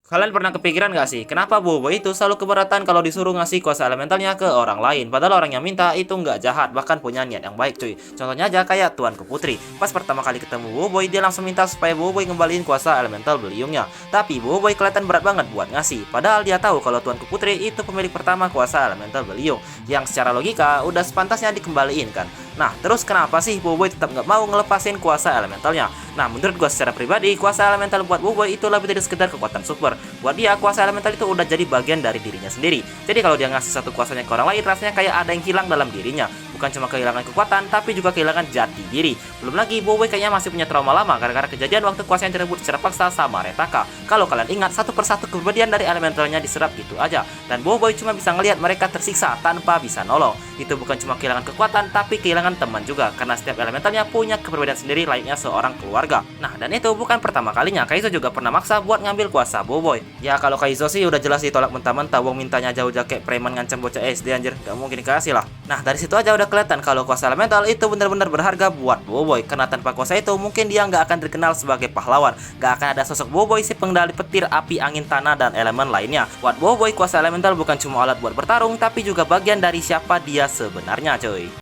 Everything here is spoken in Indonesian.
Kalian pernah kepikiran gak sih, kenapa Bobo itu selalu keberatan kalau disuruh ngasih kuasa elementalnya ke orang lain? Padahal orang yang minta itu nggak jahat, bahkan punya niat yang baik cuy. Contohnya aja kayak Tuanku Putri. Pas pertama kali ketemu Boboiboy, dia langsung minta supaya Boboiboy ngembaliin kuasa elemental beliungnya. Tapi Boboiboy kelihatan berat banget buat ngasih. Padahal dia tahu kalau Tuanku Putri itu pemilik pertama kuasa elemental beliung, yang secara logika udah sepantasnya dikembaliin kan. Nah, terus kenapa sih Boboiboy tetap nggak mau ngelepasin kuasa elementalnya? Nah, menurut gue secara pribadi, kuasa elemental buat Boboiboy itu lebih dari sekedar kekuatan super. Buat dia, kuasa elemental itu udah jadi bagian dari dirinya sendiri. Jadi kalau dia ngasih satu kuasanya ke orang lain, rasanya kayak ada yang hilang dalam dirinya. Bukan cuma kehilangan kekuatan, tapi juga kehilangan jati diri. Belum lagi, Boboiboy kayaknya masih punya trauma lama gara-gara kejadian waktu kuasanya direbut secara paksa sama Retaka. Kalau kalian ingat, satu persatu kepribadian dari elementalnya diserap gitu aja. Dan Boboiboy cuma bisa ngelihat mereka tersiksa tanpa bisa nolong. Itu bukan cuma kehilangan kekuatan, tapi kehilangan teman juga. Karena setiap elementalnya punya kepribadian sendiri layaknya seorang keluarga. Nah, dan itu bukan pertama kalinya. Kaizo juga pernah maksa buat ngambil kuasa Boboiboy. Ya kalau Kaizo sih udah jelas ditolak mentah-mentah, wong mintanya jauh-jauh kayak preman ngancam bocah SD anjir, gak mungkin dikasih lah. Nah dari situ aja udah kelihatan kalau kuasa elemental itu benar-benar berharga buat Boboiboy, karena tanpa kuasa itu mungkin dia nggak akan terkenal sebagai pahlawan, nggak akan ada sosok Boboiboy si pengendali petir, api, angin, tanah, dan elemen lainnya. Buat Boboiboy, kuasa elemental bukan cuma alat buat bertarung, tapi juga bagian dari siapa dia sebenarnya cuy.